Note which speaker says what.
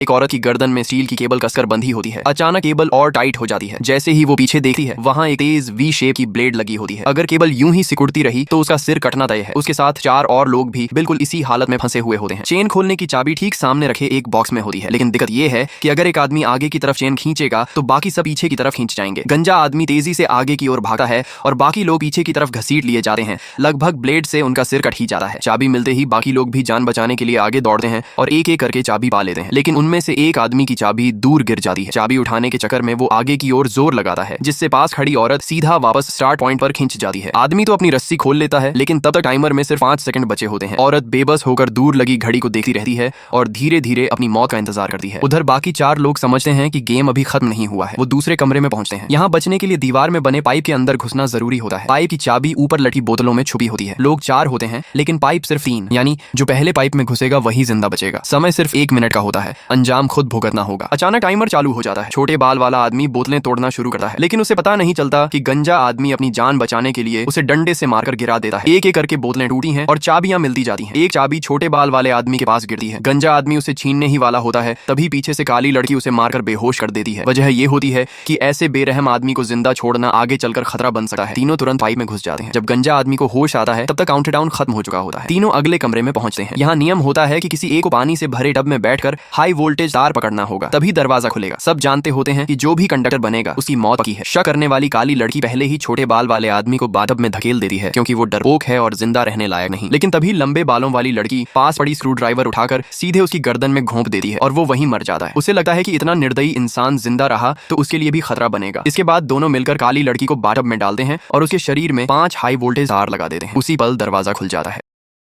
Speaker 1: एक औरत की गर्दन में स्टील की केबल कसकर बंधी होती है। अचानक केबल और टाइट हो जाती है। जैसे ही वो पीछे देखती है, वहाँ एक तेज वी शेप की ब्लेड लगी होती है। अगर केबल यूं ही सिकुड़ती रही तो उसका सिर कटना तय है। उसके साथ 4 और लोग भी बिल्कुल इसी हालत में फंसे हुए होते हैं। चेन खोलने की चाबी ठीक सामने रखे एक बॉक्स में होती है, लेकिन दिक्कत ये है कि अगर एक आदमी आगे की तरफ चेन खींचेगा तो बाकी सब पीछे की तरफ खींच जाएंगे। गंजा आदमी तेजी से आगे की ओर भागता है और बाकी लोग पीछे की तरफ घसीट लिए जाते हैं। लगभग ब्लेड से उनका सिर कट ही जाता है। चाबी मिलते ही बाकी लोग भी जान बचाने के लिए आगे दौड़ते हैं और एक एक करके चाबी पा लेते हैं, लेकिन उनमें से एक आदमी की चाबी दूर गिर जाती है। चाबी उठाने के चक्कर में वो आगे की ओर जोर लगाता है, जिससे पास खड़ी औरत सीधा वापस स्टार्ट पॉइंट पर खींच जाती है। आदमी तो अपनी रस्सी खोल लेता है, लेकिन तब तक टाइमर में सिर्फ 5 सेकंड बचे होते हैं। औरत बेबस होकर दूर लगी घड़ी को देखती रहती है और धीरे धीरे अपनी मौत का इंतजार करती है। उधर बाकी 4 लोग समझते हैं कि गेम अभी खत्म नहीं हुआ है। वो दूसरे कमरे में पहुंचते हैं। यहाँ बचने के लिए दीवार में बने पाइप के अंदर घुसना जरूरी होता है। पाइप की चाबी ऊपर लटकी बोतलों में छुपी होती है। लोग 4 होते हैं, लेकिन पाइप सिर्फ 3, यानी जो पहले पाइप में घुसेगा वही जिंदा बचेगा। समय सिर्फ 1 मिनट का होता है। अंजाम खुद भुगतना होगा। अचानक टाइमर चालू हो जाता है। छोटे बाल वाला आदमी बोतलें तोड़ना शुरू करता है, लेकिन उसे पता नहीं चलता कि गंजा आदमी अपनी जान बचाने के लिए उसे डंडे से मारकर गिरा देता है। एक एक करके बोतलें टूटी हैं और चाबियां मिलती जाती हैं। एक चाबी छोटे बाल वाले आदमी के पास गिरती है। गंजा आदमी उसे छीनने ही वाला होता है, तभी पीछे से काली लड़की उसे मारकर बेहोश कर देती है। वजह ये होती है कि ऐसे बेरहम आदमी को जिंदा छोड़ना आगे चलकर खतरा बन सकता है। तीनों तुरंत पाइप में घुस जाते हैं। जब गंजा आदमी को होश आता है, तब तक काउंटडाउन खत्म हो चुका होता है। तीनों अगले कमरे में पहुंचते हैं। यहाँ नियम होता है कि किसी एक को पानी से भरे टब में बैठकर हाई वोल्टेज तार पकड़ना होगा, तभी दरवाजा खुलेगा। सब जानते होते हैं कि जो भी कंडक्टर बनेगा उसकी मौत पक्की है। शक करने वाली काली लड़की पहले ही छोटे बाल वाले आदमी को बाथटब में धकेल देती है, क्योंकि वो डरपोक है और जिंदा रहने लायक नहीं। लेकिन तभी लंबे बालों वाली लड़की पास पड़ी स्क्रू ड्राइवर उठाकर सीधे उसकी गर्दन में घोंप देती है और वो वहीं मर जाता है। उसे लगता है कि इतना निर्दयी इंसान जिंदा रहा तो उसके लिए भी खतरा बनेगा। इसके बाद दोनों मिलकर काली लड़की को बाथटब में डालते हैं और उसके शरीर में 5 हाई वोल्टेज तार लगा देते हैं। उसी पल दरवाजा खुल जाता है।